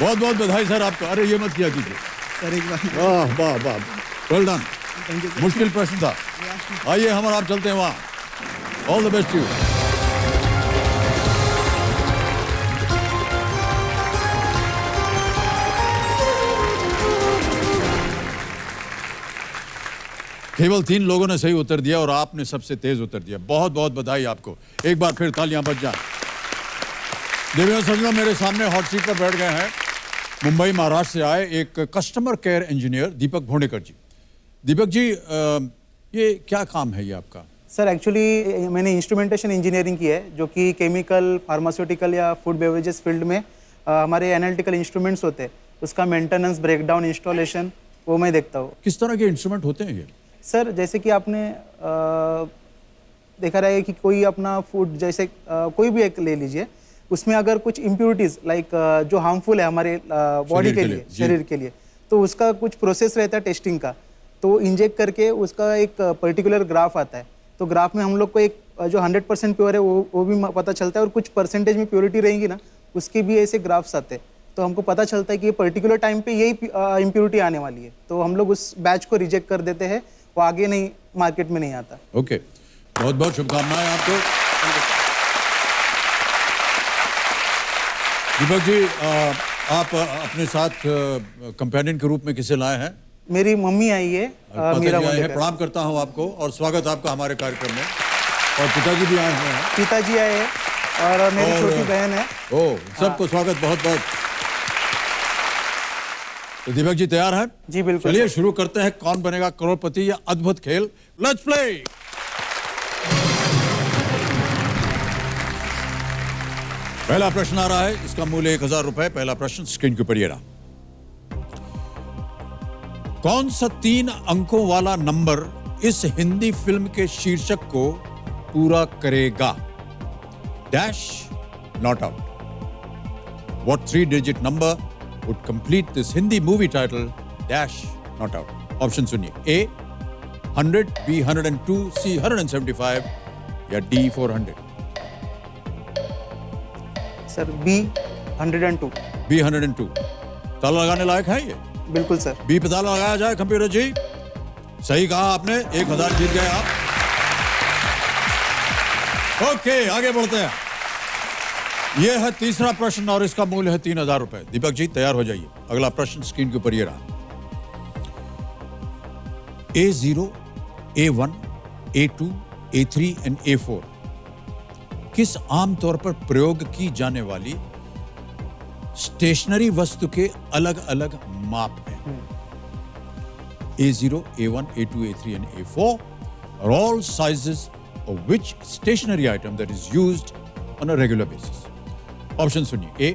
बहुत बहुत बधाई सर आपको। अरे ये मत किया कीजिए सर एक बार वाह वाह वाह, वेल डन। थैंक यू मुश्किल प्रश्न था। आइए हम और आप चलते हैं वहाँ। All the best you. केवल 3 लोगों ने सही उत्तर दिया और आपने सबसे तेज उत्तर दिया। बहुत बहुत बधाई आपको। एक बार फिर तालियां बज जाएं। देवियों सज्जनों, मेरे सामने हॉट सीट पर बैठ गए हैं मुंबई महाराष्ट्र से आए एक कस्टमर केयर इंजीनियर दीपक भोंडेकर जी। दीपक जी, ये क्या काम है ये आपका? सर एक्चुअली मैंने इंस्ट्रूमेंटेशन इंजीनियरिंग की है, जो कि केमिकल, फार्मास्यूटिकल या फूड बेवरेजेस फील्ड में हमारे एनालिटिकल इंस्ट्रूमेंट्स होते हैं, उसका मेंटेनेंस, ब्रेकडाउन, इंस्टॉलेशन वो मैं देखता हूँ। किस तरह के इंस्ट्रूमेंट होते हैं ये? सर जैसे कि आपने देखा रहा है कि कोई अपना फूड जैसे कोई भी एक ले लीजिए, उसमें अगर कुछ इम्प्योरिटीज लाइक जो हार्मफुल है हमारे बॉडी के लिए, शरीर के लिए, तो उसका कुछ प्रोसेस रहता है टेस्टिंग का। तो इंजेक्ट करके उसका एक पर्टिकुलर ग्राफ आता है, तो ग्राफ में हम लोग को एक जो 100% प्योर है वो भी पता चलता है, और कुछ परसेंटेज में प्योरिटी रहेगी ना, उसके भी ऐसे ग्राफ्स आते हैं। तो हमको पता चलता है कि ये पर्टिकुलर टाइम पे यही इम्प्योरिटी आने वाली है, तो हम लोग उस बैच को रिजेक्ट कर देते हैं, वो आगे नहीं मार्केट में नहीं आता। ओके, बहुत बहुत शुभकामनाएं आपको। दीपक जी, आप अपने साथ कंपेनियन के रूप में किसे लाए हैं? मेरी मम्मी आई है, मीरा है। भोंडेकर। प्रणाम करता हूं आपको और स्वागत आपका हमारे कार्यक्रम में। और पिताजी भी आए हुए हैं। पिताजी आए हैं और मेरी छोटी बहन है। सबको स्वागत बहुत बहुत। तो दीपक जी तैयार हैं? जी बिल्कुल। चलिए शुरू करते हैं कौन बनेगा करोड़पति, या अद्भुत खेल। Let's play. पहला प्रश्न आ रहा है, इसका मूल्य 1000 रुपए। पहला प्रश्न स्क्रीन के ऊपर ये रहा। कौन सा 3 अंकों वाला नंबर इस हिंदी फिल्म के शीर्षक को पूरा करेगा? Dash not out. What 3-digit number would complete this Hindi movie title? Dash not out. Option सुनिए। A 100, B 102, C 175 या D 400। Sir B 102। B 102 ताला लगाने लायक है ये? बिल्कुल सर। बी पे ताला लगाया जाए कंप्यूटर जी। सही कहा आपने, 1000 जीत गए आप। ओके, आगे बढ़ते हैं। यह है तीसरा प्रश्न और इसका मूल्य है 3000 रुपए। दीपक जी तैयार हो जाइए। अगला प्रश्न स्क्रीन के ऊपर ये रहा। A0, A1, A2, A3 and A4 किस आमतौर पर प्रयोग की जाने वाली स्टेशनरी वस्तु के अलग अलग माप हैं? A0, A1, A2, A3 and A4 are all sizes of which stationary item that is used on a regular basis. Option सुनिए। A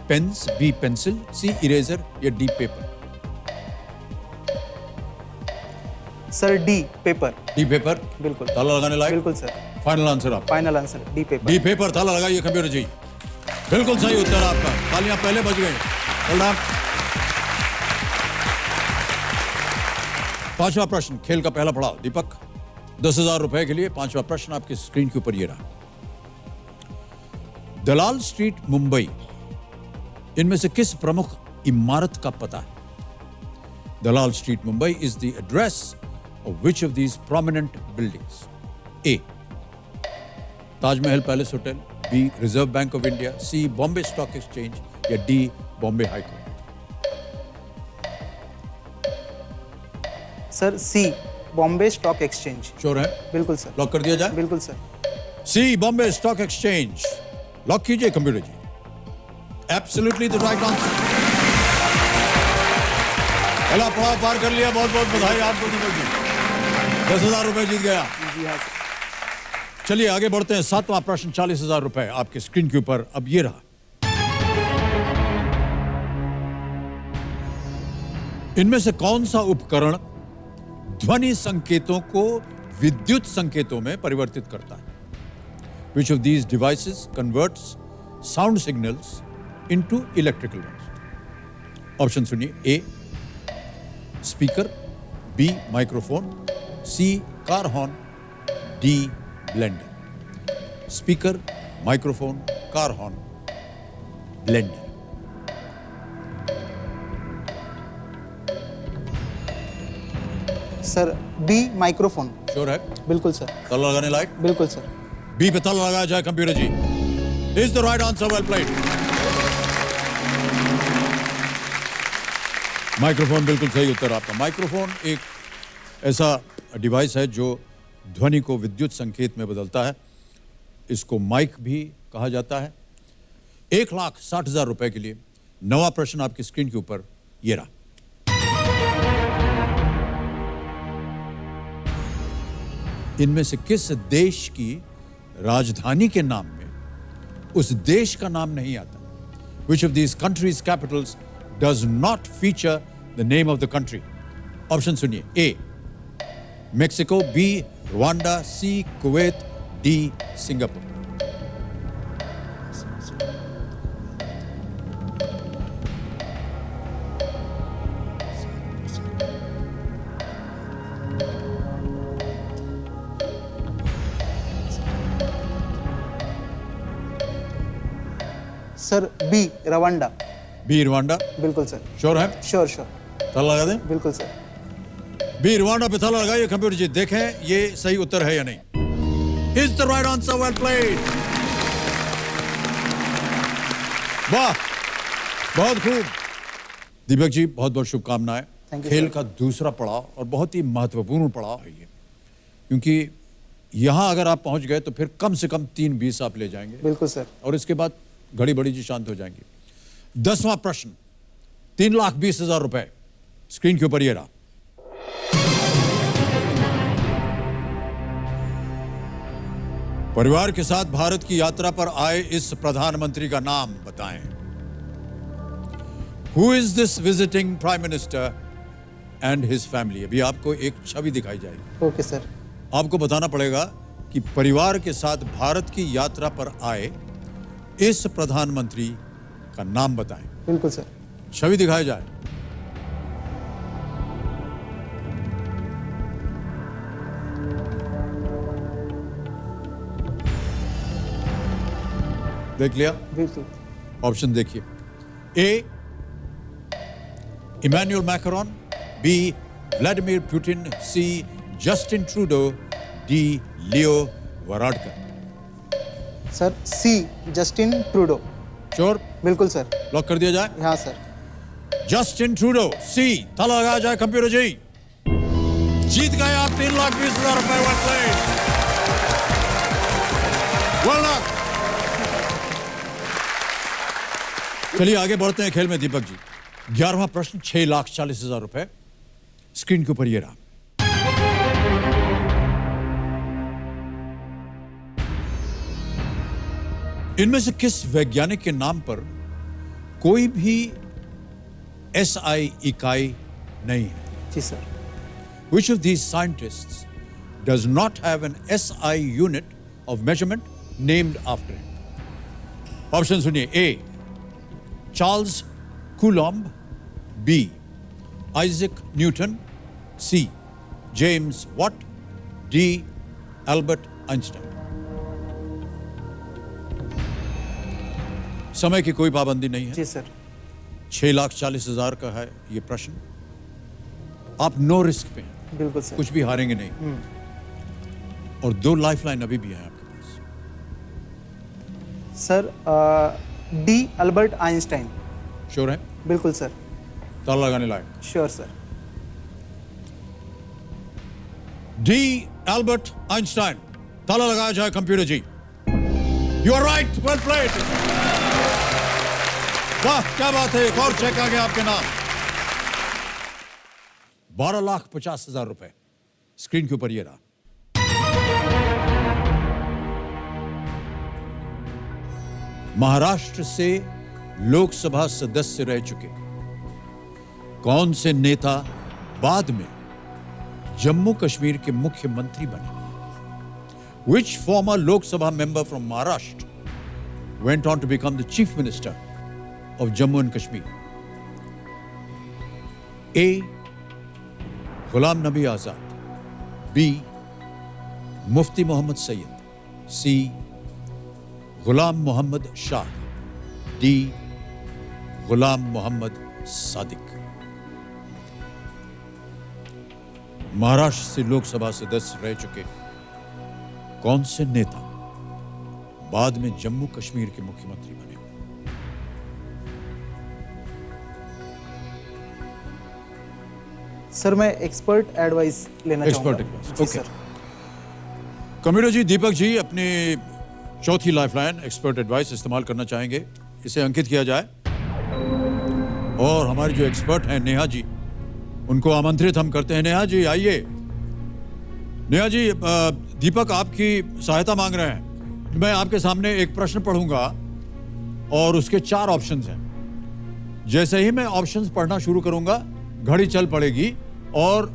pens, B pencil, C eraser या D paper. Sir D paper. D paper बिल्कुल। ताला लगाने लायक? बिल्कुल sir. Final answer आप? Final answer D paper. D paper ताला लगाइए कंप्यूटर जी। बिल्कुल सही उत्तर आपका। तालियां पहले बज गई। पांचवा प्रश्न खेल का पहला पड़ाव। दीपक 10,000 रुपए के लिए पांचवा प्रश्न आपकी स्क्रीन के ऊपर ये रहा। दलाल स्ट्रीट मुंबई इनमें से किस प्रमुख इमारत का पता है? Dalal Street Mumbai is the address of which of these prominent buildings? A Taj Mahal Palace Hotel, B Reserve Bank of India, C Bombay Stock Exchange या D Bombay High Court. Sir C Bombay Stock Exchange. Sure है? बिल्कुल सर। लॉक कर दिया जाए? बिल्कुल sir. C Bombay Stock Exchange lock कीजिए computer जी। Absolutely the right answer. पहला पड़ाव पार कर लिया। बहुत बहुत बधाई आपको दीपक जी। 10,000 रुपए जीत गया। जी हाँ। चलिए आगे बढ़ते हैं। सातवां प्रश्न 40,000 रुपए आपके स्क्रीन के ऊपर अब ये रहा। इनमें से कौन सा उपकरण ध्वनि संकेतों को विद्युत संकेतों में परिवर्तित करता है? Which of these devices converts sound signals into electrical ones? Option सुनिए। A speaker, B microphone, C car horn, D blender. Speaker, microphone, car horn, blender. Sir B microphone. Sure है? बिल्कुल सर। ताला लगाने लायक? बिल्कुल सर। बी पे ताला लगाया जाए कंप्यूटर जी। Is the right answer, well played. Microphone बिल्कुल सही उत्तर आपका। माइक्रोफोन एक ऐसा डिवाइस है जो ध्वनि को विद्युत संकेत में बदलता है। इसको माइक भी कहा जाता है। 1,60,000 रुपए के लिए नवा प्रश्न आपकी स्क्रीन के ऊपर ये रहा। इनमें से किस देश की राजधानी के नाम में उस देश का नाम नहीं आता? Which of these countries' capitals does not feature the name of the country? Option सुनिए। A Mexico, B Rwanda, C Kuwait, D Singapore. Sir B Rwanda. B Rwanda? बिल्कुल सर। श्योर है? Sure sure. ताला लगा दें? बिल्कुल sir. B Rwanda पे ताला लगाइए कंप्यूटर जी, देखें ये सही उत्तर है या नहीं। Is the right answer, well played. वाह, बहुत खूब। दीपक जी बहुत बहुत शुभकामनाएं। Thank you, खेल sir. का दूसरा पड़ाव और बहुत ही महत्वपूर्ण पड़ाव है ये, क्योंकि यहां अगर आप पहुंच गए तो फिर कम से कम 3-20 आप ले जाएंगे। बिल्कुल सर। और इसके बाद घड़ी बड़ी जी शांत हो जाएंगी। 10वां प्रश्न, 3,20,000 रुपए स्क्रीन के ऊपर ये रहा। परिवार के साथ भारत की यात्रा पर आए इस प्रधानमंत्री का नाम बताएं। Who is this visiting prime minister and his family? अभी आपको एक छवि दिखाई जाएगी। Okay sir. आपको बताना पड़ेगा कि परिवार के साथ भारत की यात्रा पर आए इस प्रधानमंत्री का नाम बताएं। बिल्कुल सर। छवि दिखाई जाए। देख लिया? बिल्कुल। ऑप्शन देखिए। A Emmanuel Macron, B Vladimir Putin, C Justin Trudeau, D Leo Varadkar. Sir C Justin Trudeau. Sure? बिल्कुल सर। लॉक कर दिया जाए? हाँ सर। जस्टिन ट्रूडो, सी। ताला लगाया जाए कंप्यूटर जी। जीत गए आप 3,20,000 रुपए। Well done. चलिए आगे बढ़ते हैं खेल में दीपक जी। 11वां प्रश्न, 6,40,000 रुपए स्क्रीन के ऊपर ये रहा। इनमें से किस वैज्ञानिक के नाम पर कोई भी एसआई इकाई नहीं है? जी sir. Which of these scientists does not have an SI unit of measurement named after him? Option सुनिए। A Charles Coulomb, B Isaac Newton, C James Watt, D Albert Einstein. समय की कोई पाबंदी नहीं है। जी सर। 6,40,000 का है ये प्रश्न। आप नो रिस्क पे हैं, बिल्कुल सर। कुछ भी हारेंगे नहीं। और 2 लाइफलाइन अभी भी हैं आपके पास। Sir D Albert Einstein. Sure है? बिल्कुल सर। ताला लगाने लायक। Sure sir. D Albert Einstein. ताला लगाया जाए computer ji. You are right, well played. वाह क्या बात है, एक और चेक आ गया आपके नाम। 12,50,000 रुपए स्क्रीन के ऊपर ये रहा। महाराष्ट्र से लोकसभा सदस्य रह चुके कौन से नेता बाद में जम्मू कश्मीर के मुख्यमंत्री बने? Which former Lok Sabha member from Maharashtra went on to become the chief minister of Jammu and Kashmir? A. Ghulam Nabi Azad, B. Mufti Muhammad Sayyid, C. Ghulam Muhammad Shah, D. Ghulam Muhammad Sadiq. Maharashtra से लोकसभा सदस्य रह चुके कौन से नेता बाद में जम्मू कश्मीर के मुख्यमंत्री बने? सर मैं एक्सपर्ट एडवाइस लेना एक्सपर्ट चाहूँगा। एडवाइस, जी ओके। सर। कम्यूडो जी, दीपक जी अपनी चौथी लाइफलाइन एक्सपर्ट एडवाइस इस्तेमाल करना चाहेंगे, इसे अंकित किया जाए। और हमारे जो एक्सपर्ट हैं नेहा जी, उनको आमंत्रित हम करते हैं। नेहा जी आइए। नेहा जी, दीपक आपकी सहायता मांग रहे हैं। मैं आपके सामने एक प्रश्न पढ़ूंगा और उसके 4 ऑप्शंस हैं। जैसे ही मैं ऑप्शंस पढ़ना शुरू करूंगा, घड़ी चल पड़ेगी और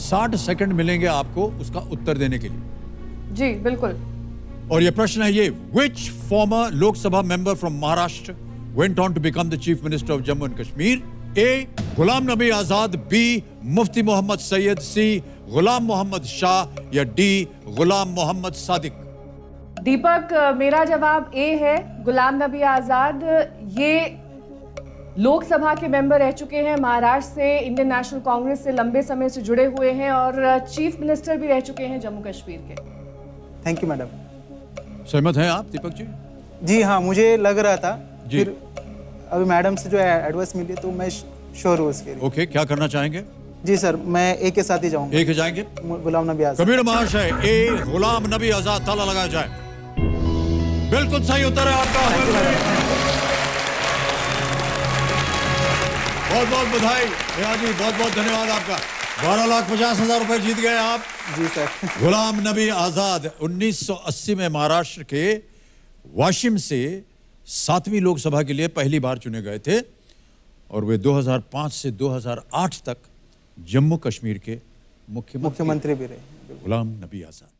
60 सेकंड मिलेंगे आपको उसका उत्तर देने के लिए। जी बिल्कुल। और ये प्रश्न है ये: विच farmer Lok Sabha member from Maharashtra went on to become the chief minister of Jammu and Kashmir? A. Ghulam Nabi Azad, B. Mufti Mohammad Syed, C. गुलाम मोहम्मद शाह या D. गुलाम मोहम्मद सादिक? दीपक, मेरा जवाब ए है, गुलाम नबी आजाद। ये लोकसभा के मेंबर रह चुके हैं, महाराष्ट्र से इंडियन नेशनल कांग्रेस से लंबे समय से जुड़े हुए हैं और चीफ मिनिस्टर भी रह चुके हैं जम्मू कश्मीर के। Thank you madam. सहमत हैं आप दीपक जी? जी हाँ, मुझे लग रहा था, जी। फिर अभी मैडम से जो एडवाइस मिली तो मैं श्योर हूँ उसके लिए। ओके, क्या करना चाहेंगे? जी सर, मैं ए के साथ ही जाऊँगा। एक जाएंगे। गुलाम नबी आजाद। कबीर महाशय, ए गुलाम नबी आजाद, ताला लगाया जाए। बिल्कुल सही उत्तर है आपका। बहुत बहुत बधाई नेहा जी, बहुत बहुत धन्यवाद आपका। 12,50,000 रुपए जीत गए आप। जी सर। गुलाम नबी आजाद 1980 में महाराष्ट्र के वाशिम से 7वीं लोकसभा के लिए पहली बार चुने गए थे और वे 2005 से 2008 तक जम्मू कश्मीर के मुख्यमंत्री मुख्यमंत्री भी रहे। गुलाम नबी आजाद।